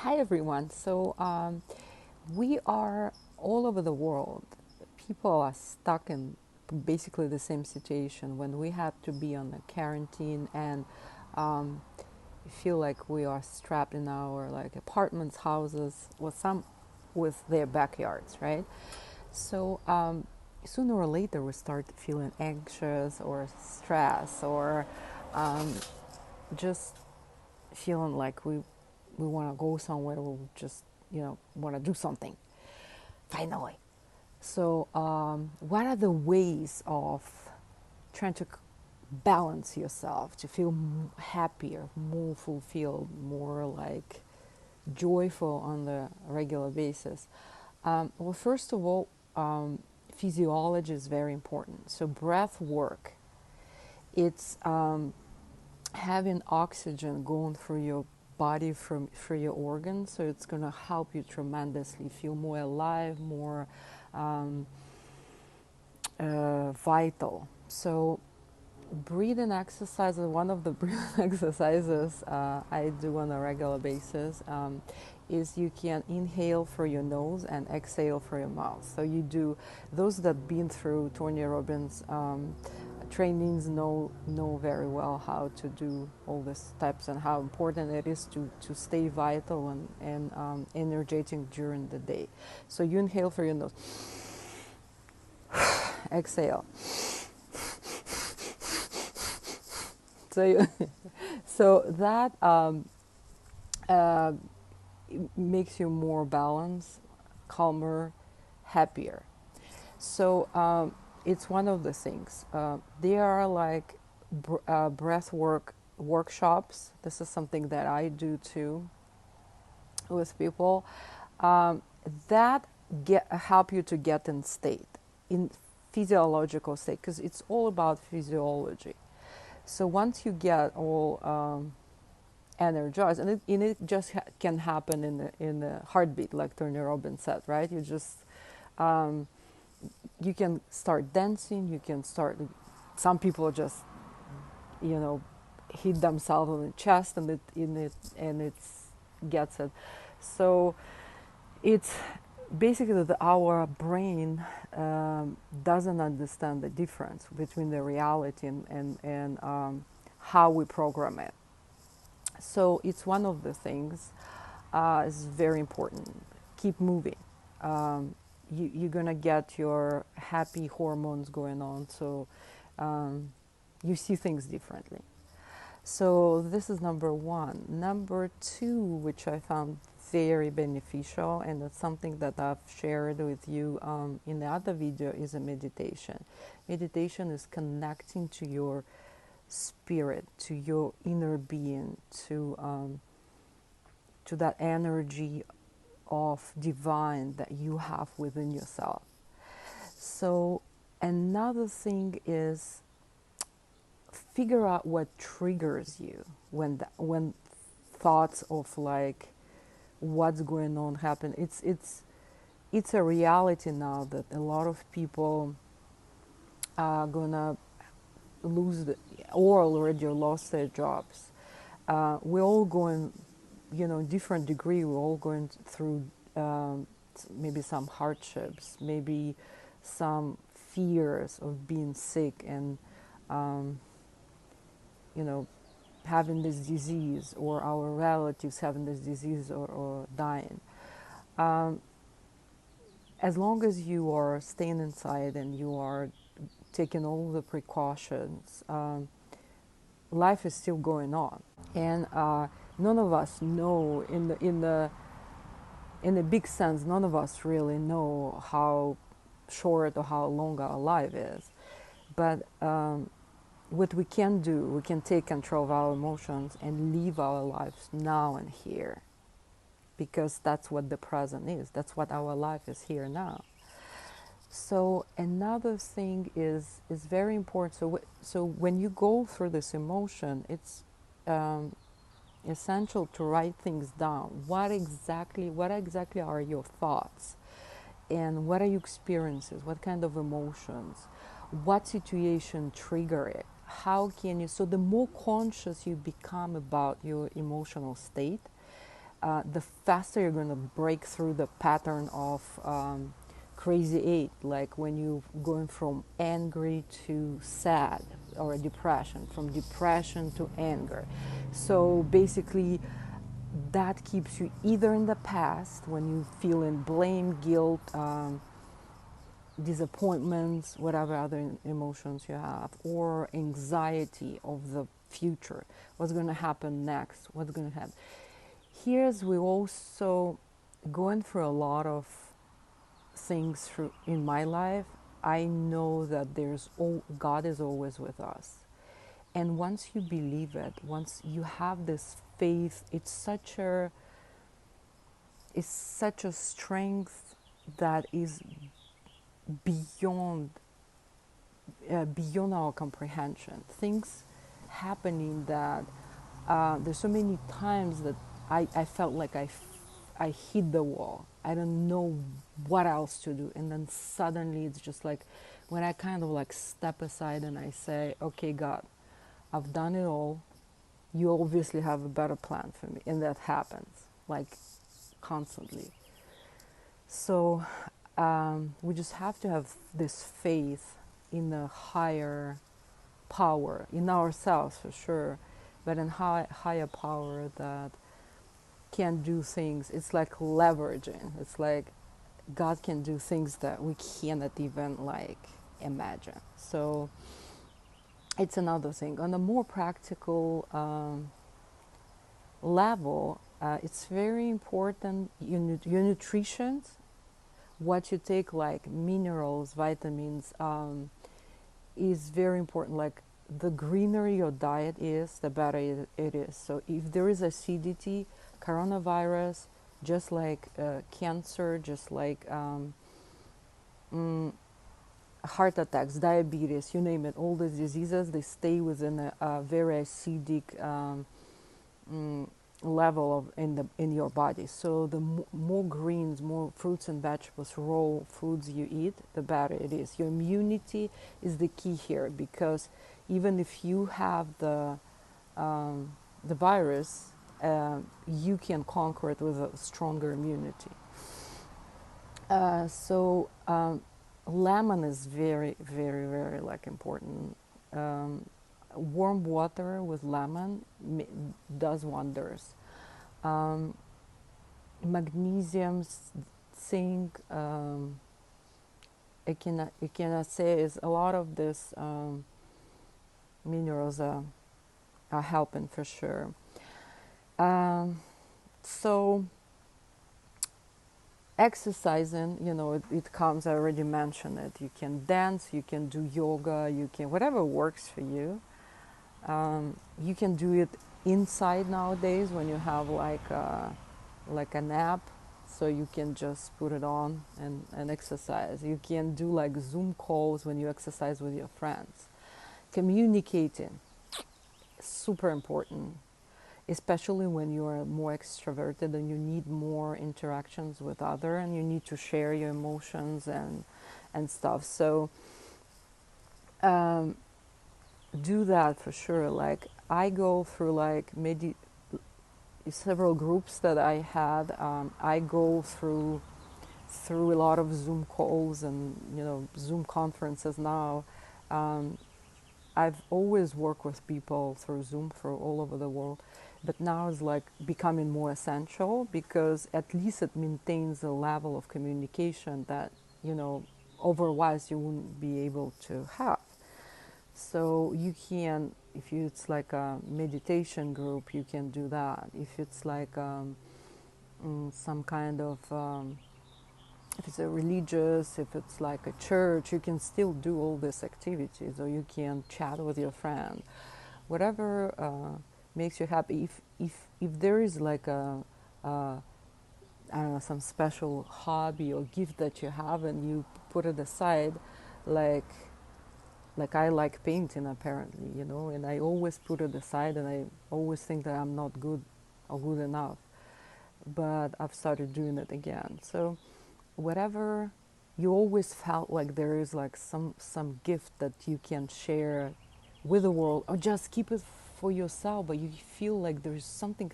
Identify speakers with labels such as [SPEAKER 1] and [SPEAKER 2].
[SPEAKER 1] Hi everyone. We are all over the world. People are stuck in basically the same situation when we have to be on a quarantine and um, feel like we are strapped in our like apartments, houses, with their backyards, right? So sooner or later we start feeling anxious or stressed or um, just feeling like we want to go somewhere. We just want to do something finally. So what are the ways of trying to balance yourself to feel happier, more fulfilled, more like joyful on the regular basis? Well, first of all, physiology is very important. So breath work, it's having oxygen going through your body from through your organs, so it's going to help you tremendously feel more alive, more um, vital. So breathing exercises, one of the breathing exercises I do on a regular basis is you can inhale through your nose and exhale through your mouth. So you do, those that been through Tony Robbins trainings know very well how to do all these steps and how important it is to stay vital and energetic during the day. So you inhale through your nose, exhale. So you, so that uh, makes you more balanced, calmer, happier. So it's one of the things. There are like breath work workshops. This is something that I do too with people um, that help you to get in state, in physiological state, because it's all about physiology. So once you get all energized, and it just can happen in the heartbeat, like Tony Robbins said, right? Um, you can start dancing. You can start. Some people just hit themselves on the chest, and it gets it. So it's basically our brain doesn't understand the difference between the reality and how we program it. So it's one of the things. Is very important. Keep moving. You're gonna get your happy hormones going on, so um, you see things differently. So this is number one. Number two, which I found very beneficial, and it's something that I've shared with you in the other video, is a meditation. Meditation is connecting to your spirit, to your inner being, to that energy of divine that you have within yourself. So another thing is figure out what triggers you when thoughts of like what's going on happen. It's a reality now that a lot of people are gonna lose or already lost their jobs. We're all going, different degree. We're all going through maybe some hardships, maybe some fears of being sick and um, you know having this disease, or our relatives having this disease, or dying. Um, as long as you are staying inside and you are taking all the precautions, life is still going on, and none of us know in the big sense. None of us really know how short or how long our life is, but what we can do, we can take control of our emotions and live our lives now and here, because that's what the present is. That's what our life is, here now. So another thing is very important. So when you go through this emotion, it's um, essential to write things down. What exactly are your thoughts, and what are your experiences? What kind of emotions? What situation trigger it? How can you? So the more conscious you become about your emotional state, the faster you're going to break through the pattern of crazy eight, like when you're going from angry to sad, or depression, from depression to anger. So basically, that keeps you either in the past when you feel in blame, guilt, disappointments, whatever other emotions you have, or anxiety of the future. What's going to happen next? What's going to happen? Here's we also going through a lot of things through in my life. I know that God is always with us, and once you believe it, once you have this faith, it's such a strength that is beyond beyond our comprehension. Things happening that there's so many times that I felt like I hit the wall. I don't know what else to do. And then suddenly it's just like when I kind of like step aside and I say, okay, God, I've done it all. You obviously have a better plan for me. And that happens like constantly. So we just have to have this faith in a higher power, in ourselves for sure, but in higher power that can do things. It's like leveraging. It's like God can do things that we cannot even like imagine. So it's another thing. On a more practical level, it's very important your nutrition, what you take, like minerals, vitamins, is very important. Like the greener your diet is, the better it is. So if there is acidity, coronavirus, just like cancer, just like heart attacks, diabetes, you name it, all these diseases, they stay within a very acidic level of in your body. So the more greens, more fruits and vegetables, raw foods you eat, the better it is. Your immunity is the key here, because even if you have the virus, you can conquer it with a stronger immunity. Lemon is very, very, very like important. Warm water with lemon does wonders. Magnesium, zinc, I cannot say is a lot of this minerals are helping for sure. So exercising, it comes, I already mentioned it. You can dance, you can do yoga, you can, whatever works for you. You can do it inside nowadays when you have like an app, so you can just put it on and exercise. You can do like Zoom calls when you exercise with your friends. Communicating, super important, especially when you are more extroverted and you need more interactions with others and you need to share your emotions and stuff. So do that for sure. Like I go through like several groups that I had. I go through a lot of Zoom calls and Zoom conferences now. I've always worked with people through Zoom for all over the world, but now it's like becoming more essential, because at least it maintains a level of communication that otherwise you wouldn't be able to have. So you can, if it's like a meditation group, you can do that. If it's like some kind of if it's a religious, if it's like a church, you can still do all these activities, or you can chat with your friend, whatever makes you happy. If there is like I don't know, some special hobby or gift that you have and you put it aside, like I like painting apparently, and I always put it aside, and I always think that I'm not good or good enough, but I've started doing it again. So whatever, you always felt like there is like some gift that you can share with the world, or just keep it for yourself, but you feel like there's something